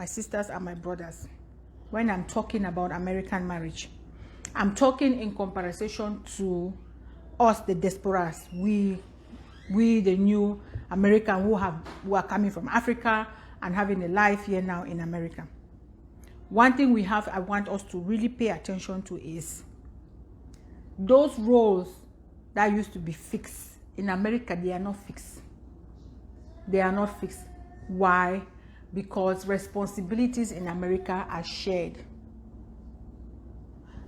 my sisters and my brothers, when I'm talking about American marriage, I'm talking in comparison to us, the diasporas, we the new American who are coming from Africa and having a life here now in America. One thing I want us to really pay attention to is those roles that used to be fixed in America. They are not fixed. They are not fixed. Why? Because responsibilities in America are shared.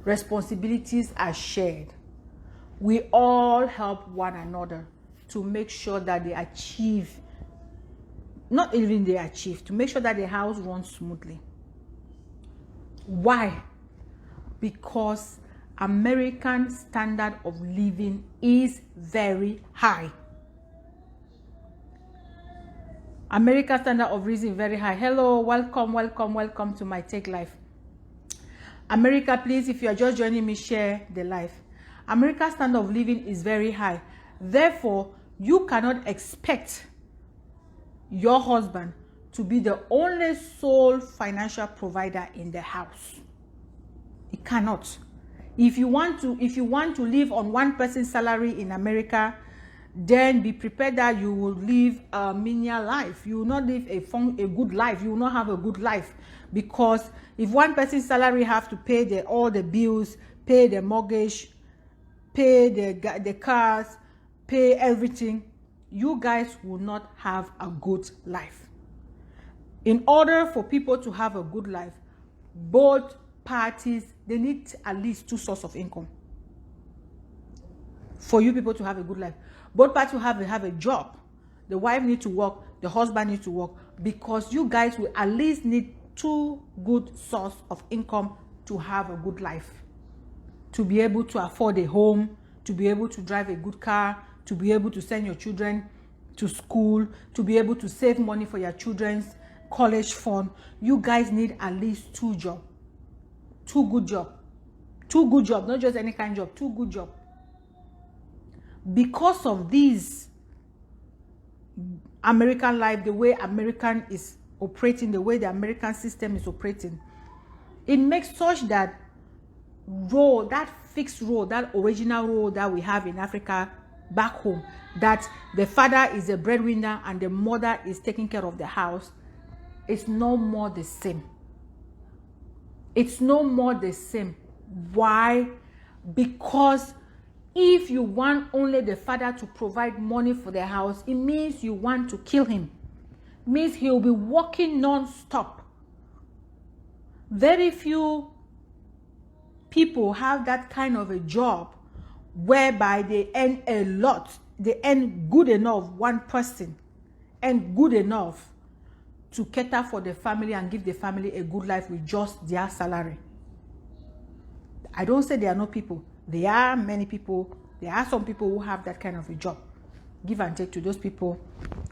Responsibilities are shared. We all help one another to make sure that they achieve, not even they achieve, to make sure that the house runs smoothly. Why? Because American standard of living is very high. American standard of living is very high. Hello, welcome to MyTake Life. America, please, if you are just joining me, share the life. America's standard of living is very high. Therefore, you cannot expect your husband to be the only sole financial provider in the house. It cannot. If you want to live on one person's salary in America, then be prepared that you will live a menial life. You will not live a good life. You will not have a good life, because if one person's salary have to pay all the bills, pay the mortgage, pay the cars, pay everything, you guys will not have a good life. In order for people to have a good life, both parties, they need at least two sources of income. For you people to have a good life, both parties will have a job. The wife needs to work, the husband needs to work, because you guys will at least need two good sources of income to have a good life. To be able to afford a home, to be able to drive a good car, to be able to send your children to school, to be able to save money for your children's college fund. You guys need at least two jobs. Two good jobs, not just any kind of job, two good jobs. Because of these American life, the way American is operating, the way the American system is operating, it makes such that role, that fixed role, that original role that we have in Africa back home, that the father is a breadwinner and the mother is taking care of the house, it's no more the same. It's no more the same. Why? Because if you want only the father to provide money for the house, it means you want to kill him. It means he'll be working non-stop. Very few people have that kind of a job whereby they earn a lot. They earn good enough, one person, and good enough to cater for the family and give the family a good life with just their salary. I don't say there are no people. There are many people. There are some people who have that kind of a job. Give and take to those people.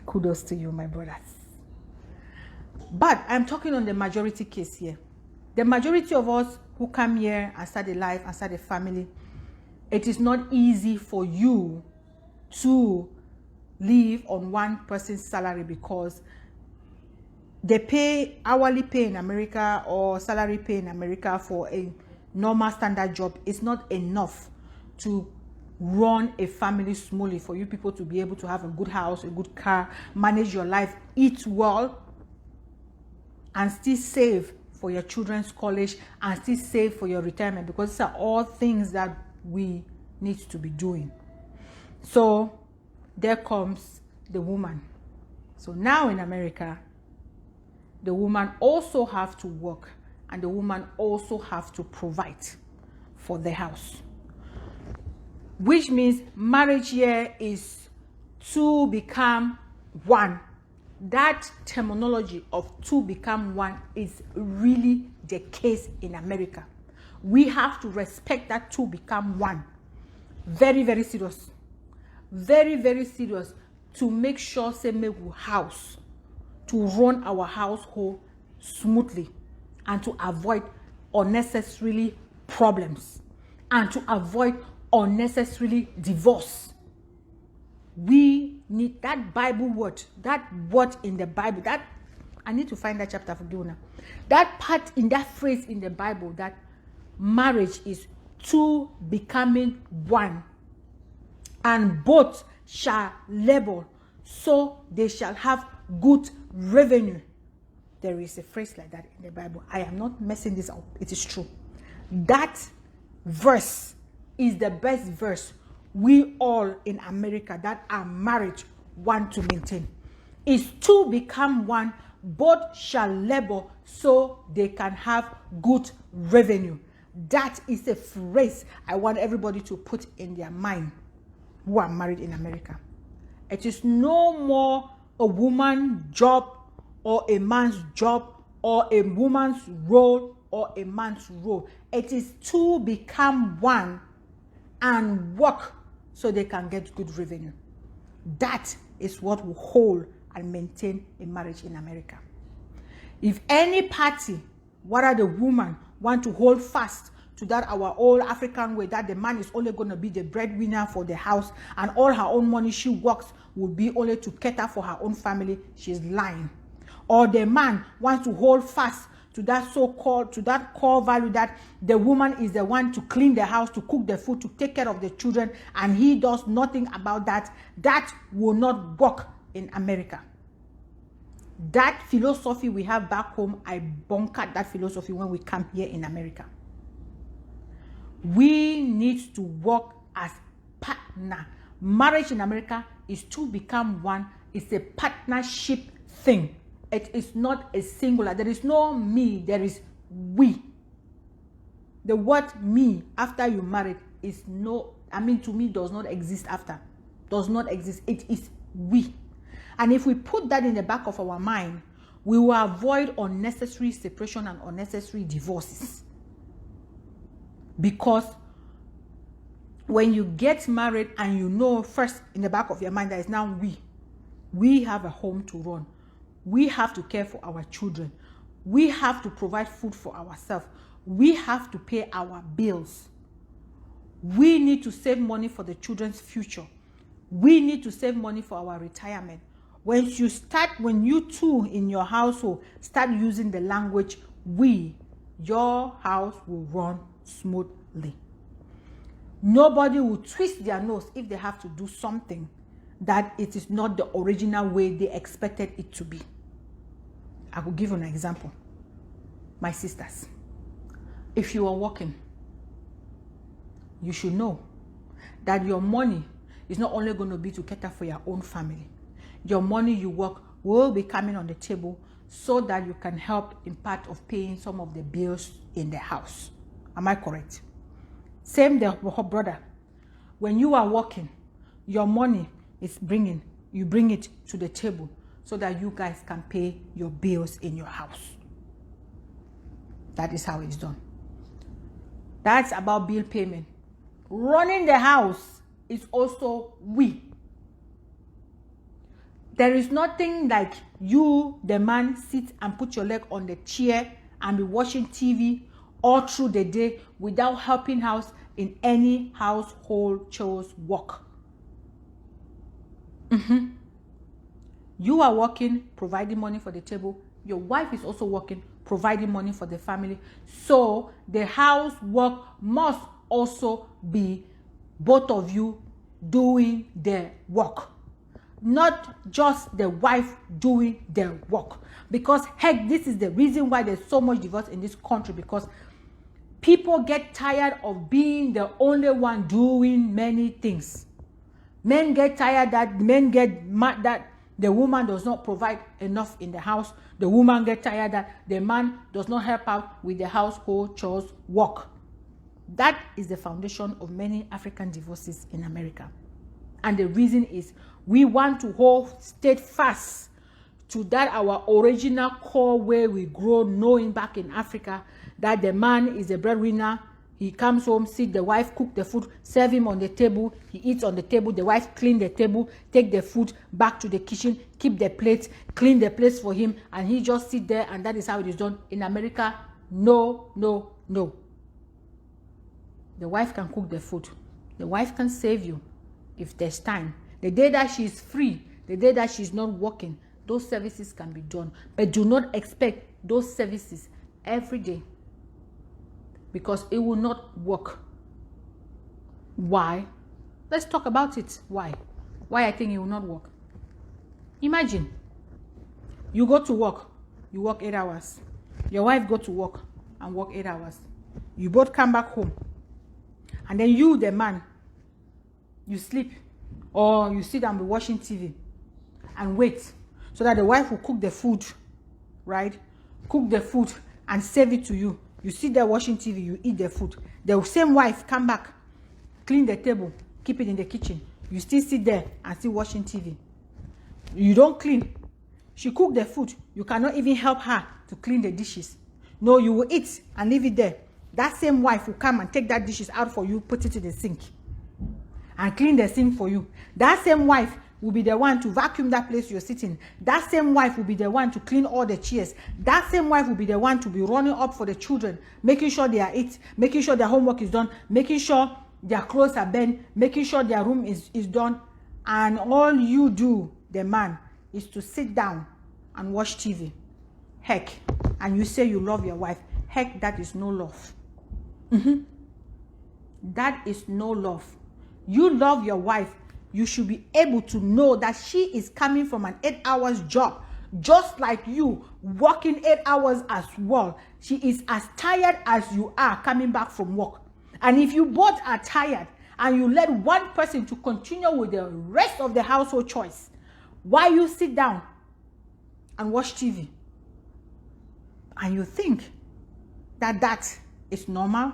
Kudos to you, my brothers. But I'm talking on the majority case here. The majority of us who come here and start a life and start a family, it is not easy for you to live on one person's salary, because the hourly pay in America or salary pay in America for a normal standard job is not enough to run a family smoothly, for you people to be able to have a good house, a good car, manage your life, eat well, and still save for your children's college and still save for your retirement, because these are all things that we need to be doing. So there comes the woman. So now in America, the woman also have to work, and the woman also have to provide for the house, which means marriage here is to become one. That terminology of to become one is really the case in America. We have to respect that to become one. Very, very serious. Very, very serious, to make sure say make we house, to run our household smoothly, and to avoid unnecessarily problems, and to avoid unnecessarily divorce. We need that Bible word, that word in the Bible, that I need to find that chapter for you now. That part in that phrase in the Bible, that marriage is two becoming one, and both shall labor, so they shall have good revenue. There is a phrase like that in the Bible. I am not messing this up. It is true. That verse is the best verse we all in America that are married want to maintain. Is two become one, both shall labor, so they can have good revenue. That is a phrase I want everybody to put in their mind who are married in America. It is no more a woman's job or a man's job or a woman's role or a man's role. It is two become one and work so they can get good revenue. That is what will hold and maintain a marriage in America. If any party, whether the woman want to hold fast to that our old African way, that the man is only going to be the breadwinner for the house and all her own money she works will be only to cater for her own family, she's lying. Or the man wants to hold fast to that so-called, to that core value that the woman is the one to clean the house, to cook the food, to take care of the children, and he does nothing about that, that will not work in America. That philosophy we have back home, I bunkered that philosophy when we come here in America. We need to work as partner. Marriage in America is to become one. It's a partnership thing. It is not a singular. There is no me, there is we. The word me after you married is no, I mean, to me does not exist after. Does not exist. It is we. And if we put that in the back of our mind, we will avoid unnecessary separation and unnecessary divorces. Because when you get married and you know first in the back of your mind that is now we have a home to run. We have to care for our children. We have to provide food for ourselves. We have to pay our bills. We need to save money for the children's future. We need to save money for our retirement. When you two in your household start using the language we, your house will run smoothly. Nobody will twist their nose if they have to do something that it is not the original way they expected it to be. I will give you an example. My sisters, if you are working, you should know that your money is not only going to be to cater for your own family. Your money you work will be coming on the table so that you can help in part of paying some of the bills in the house. Am I correct? Same the brother. When you are working, your money is you bring it to the table so that you guys can pay your bills in your house. That is how it's done. That's about bill payment. Running the house is also we. There is nothing like you, the man, sit and put your leg on the chair and be watching TV all through the day without helping house in any household chores work. You are working, providing money for the table. Your wife is also working, providing money for the family. So the housework must also be both of you doing the work. Not just the wife doing the work. Because heck, this is the reason why there's so much divorce in this country, because people get tired of being the only one doing many things. Men get tired that men get mad that the woman does not provide enough in the house. The woman get tired that the man does not help out with the household chores work. That is the foundation of many African divorces in America. And the reason is we want to hold steadfast to that our original core where we grow knowing back in Africa that the man is a breadwinner. He comes home, sit, the wife cook the food, serve him on the table. He eats on the table. The wife clean the table, take the food back to the kitchen, keep the plates, clean the plates for him, and he just sit there, and that is how it is done. In America, no, no, no. The wife can cook the food. The wife can save you if there's time. The day that she is free, the day that she's not working, those services can be done, but do not expect those services every day, because it will not work. Why? Let's talk about it. Why I think it will not work. Imagine you go to work, you work 8 hours, your wife go to work and work 8 hours, you both come back home, and then you, the man, you sleep, or you sit and be watching TV and wait so that the wife will cook the food, right? Cook the food and serve it to you. You sit there watching TV, you eat the food. The same wife come back, clean the table, keep it in the kitchen. You still sit there and still watching TV. You don't clean. She cook the food. You cannot even help her to clean the dishes. No, you will eat and leave it there. That same wife will come and take that dishes out for you, put it in the sink, and clean the sink for you. That same wife will be the one to vacuum that place you're sitting. That same wife will be the one to clean all the chairs. That same wife will be the one to be running up for the children, making sure they are eat, making sure their homework is done, making sure their clothes are bent, making sure their room is done. And all you do, the man, is to sit down and watch TV. Heck, and you say you love your wife. Heck, that is no love. That is no love. You love your wife. You should be able to know that she is coming from an 8 hours job, just like you, working 8 hours as well. She is as tired as you are coming back from work. And if you both are tired and you let one person to continue with the rest of the household chores, while you sit down and watch TV, and you think that that is normal,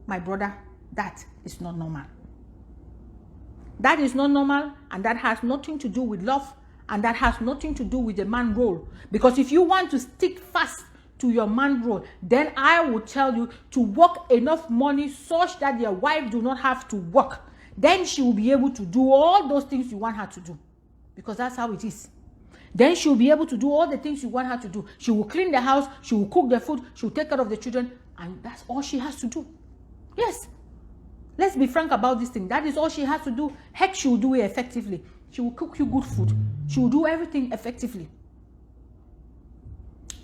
my brother, that is not normal. That is not normal, and that has nothing to do with love, and that has nothing to do with the man role. Because if you want to stick fast to your man role, then I will tell you to work enough money such that your wife do not have to work. Then she will be able to do all those things you want her to do, because that's how it is. Then she will be able to do all the things you want her to do. She will clean the house, she will cook the food, she will take care of the children, and that's all she has to do. Yes. Let's be frank about this thing. That is all she has to do. Heck, she will do it effectively. She will cook you good food. She will do everything effectively.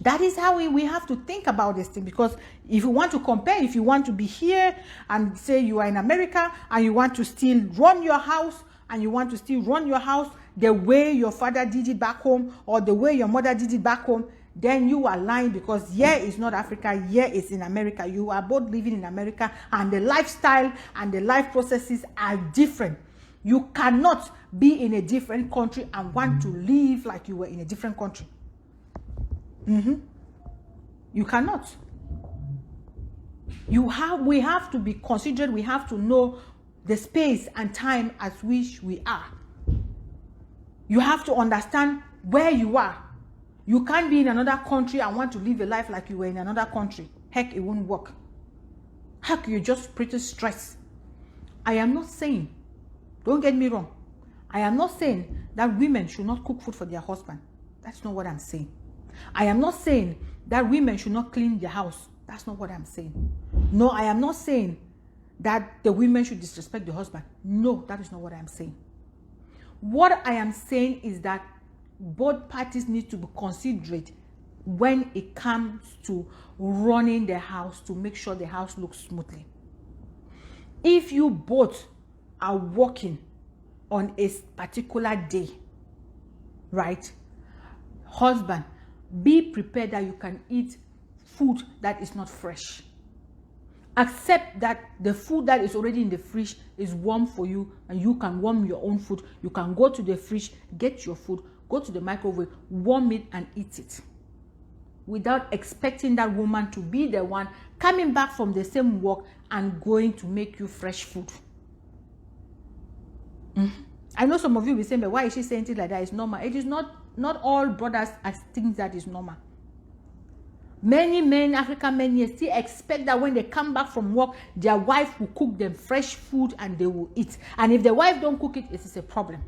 That is how we have to think about this thing. Because if you want to compare, if you want to be here and say you are in America and you want to still run your house, and you want to still run your house the way your father did it back home, or the way your mother did it back home, then you are lying, because here is not Africa, here is in America. You are both living in America, and the lifestyle and the life processes are different. You cannot be in a different country and want to live like you were in a different country. You cannot. We have to be considerate. We have to know the space and time at which we are. You have to understand where you are. You can't be in another country and want to live a life like you were in another country. Heck, it won't work. Heck, you're just pretty stressed. I am not saying, don't get me wrong, I am not saying that women should not cook food for their husband. That's not what I'm saying. I am not saying that women should not clean their house. That's not what I'm saying. No, I am not saying that the women should disrespect the husband. No, that is not what I am saying. What I am saying is that both parties need to be considerate when it comes to running the house, to make sure the house looks smoothly. If you both are working on a particular day, right? Husband, be prepared that you can eat food that is not fresh. Accept that the food that is already in the fridge is warm for you, and you can warm your own food. You can go to the fridge, get your food, go to the microwave, warm it and eat it, without expecting that woman to be the one coming back from the same work and going to make you fresh food. I know some of you will say, but why is she saying it like that? It's normal. It is not all brothers think that is normal. Many men, African men here, still expect that when they come back from work, their wife will cook them fresh food and they will eat. And if the wife don't cook it, it is a problem.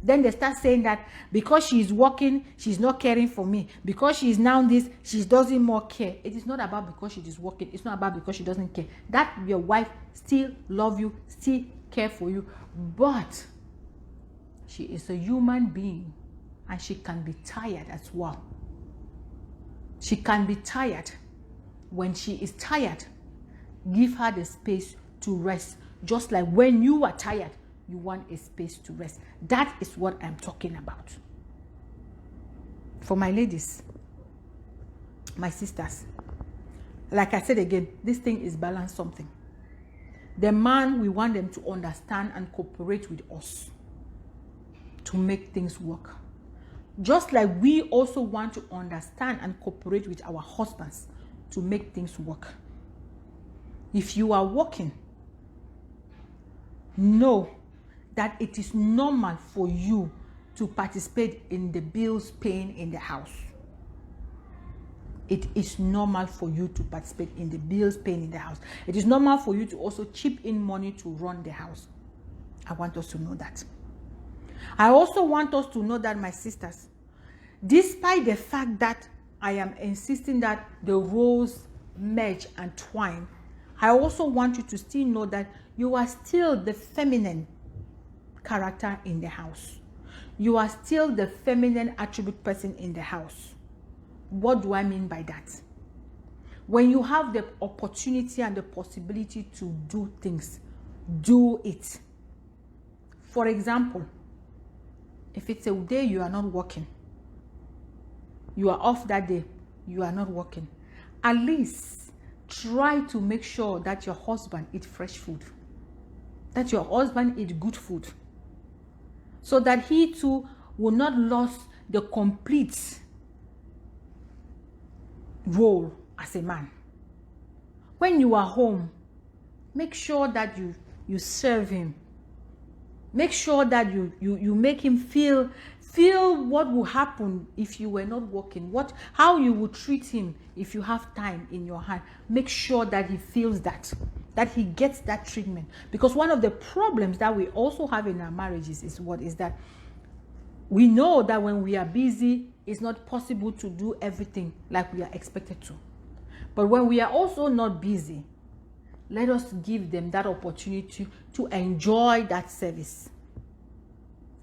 Then they start saying that because she is working, she's not caring for me. Because she is now this, she doesn't more care. It is not about because she is working. It's not about because she doesn't care. That your wife still love you, still care for you. But she is a human being. and she can be tired as well. She can be tired. When she is tired, give her the space to rest. Just like when you are tired, you want a space to rest. That is what I'm talking about. For my ladies, my sisters, like I said again, this thing is balance something. The man, we want them to understand and cooperate with us to make things work. Just like we also want to understand and cooperate with our husbands to make things work. If you are working, know that it is normal for you to participate in the bills paying in the house. It is normal for you to participate in the bills paying in the house. It is normal for you to also chip in money to run the house. I want us to know that. I also want us to know that, my sisters, despite the fact that I am insisting that the roles merge and twine, I also want you to still know that you are still the feminine character in the house. You are still the feminine attribute person in the house. What do I mean by that? When you have the opportunity and the possibility to do things, do it. For example, if it's a day you are not working, you are off that day, you are not working, at least try to make sure that your husband eats fresh food, that your husband eats good food, so that he too will not lose the complete role as a man. When you are home, make sure that you serve him. Make sure that you make him feel what will happen if you were not working, how you would treat him if you have time in your hand. Make sure that he feels that he gets that treatment. Because one of the problems that we also have in our marriages is that we know that when we are busy, it's not possible to do everything like we are expected to. But when we are also not busy, let us give them that opportunity to enjoy that service.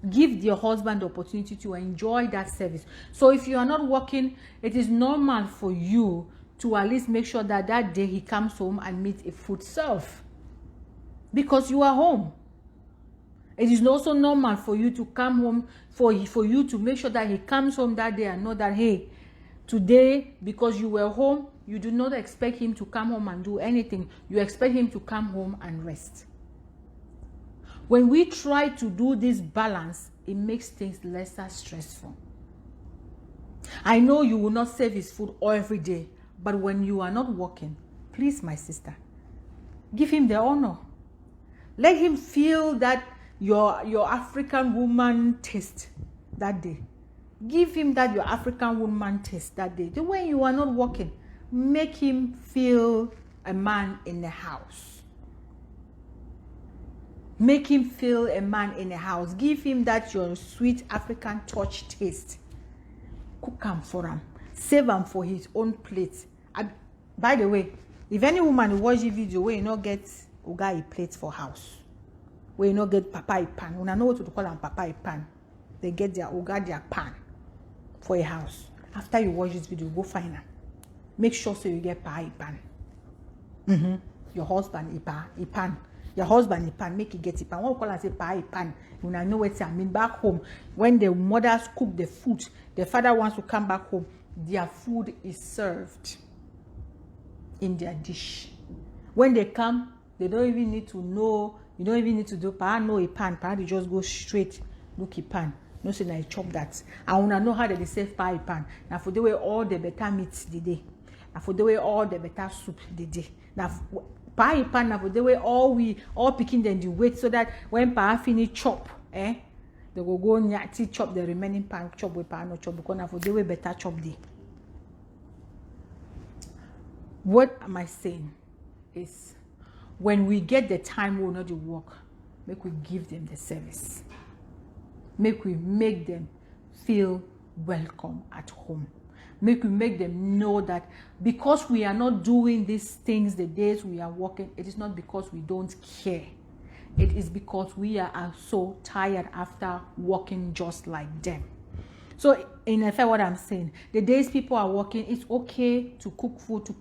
Give your husband the opportunity to enjoy that service. So if you are not working, it is normal for you to at least make sure that that day he comes home and meets a food serve, because you are home. It is also normal for you to come home, for you to make sure that he comes home that day and know that, hey, today, because you were home, you do not expect him to come home and do anything. You expect him to come home and rest. When we try to do this balance, it makes things lesser stressful. I know you will not serve his food every day, but when you are not working, please, my sister, give him the honor. Let him feel that your African woman taste that day. Give him that your African woman taste that day. The way you are not working, make him feel a man in the house. Make him feel a man in the house. Give him that your sweet African touch taste. Cook him for him. Save him for his own plate. By the way, if any woman watch the video where you not get Oga a plate for house, where you not get Papa a pan, when I know what to call them Papa a pan, they get their Oga their pan for a house. After you watch this video, go find her. Make sure so you get Papa a pan. Your husband a pan. Your husband a pan, make it get a pan. What we call and say Papa a pan. When I know what I mean, back home, when the mothers cook the food, the father wants to come back home, their food is served in their dish. When they come, they don't even need to know. You don't even need to do Papa no a pan. Papa they just go straight look a pan. No say I chop that. And when I know how they serve Papa a pan. Now for the way all the better meats the day. Now for the way all the better soup the day. Now Papa a pan. Now for the way all picking them the weight so that when Papa finish chop, they will go nyati chop the remaining pan chop with Papa no chop, because now for the way better chop day. What am I saying is, when we get the time we will not do work, make we give them the service. Make we make them feel welcome at home. Make we make them know that because we are not doing these things the days we are working, it is not because we don't care. It is because we are so tired after working just like them. So in effect, what I'm saying, the days people are working, it's okay to cook food,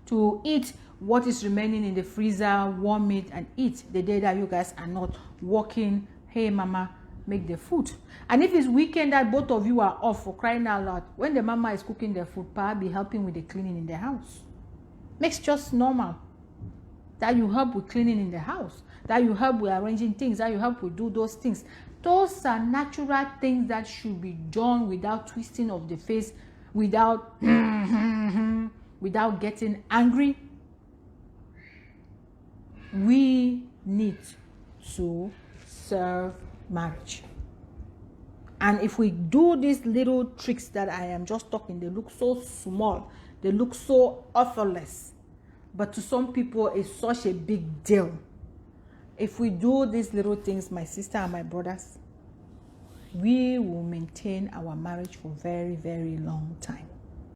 to eat what is remaining in the freezer, warm it and eat. The day that you guys are not working, hey mama, make the food. And if it's weekend that both of you are off, for crying out loud, when the mama is cooking the food, pa be helping with the cleaning in the house. Makes just normal that you help with cleaning in the house, that you help with arranging things, that you help with do those things. Those are natural things that should be done without twisting of the face, without without getting angry. We need to serve marriage. And if we do these little tricks that I am just talking, they look so small, they look so effortless, but to some people it's such a big deal. If we do these little things, my sister and my brothers, we will maintain our marriage for very, very long time.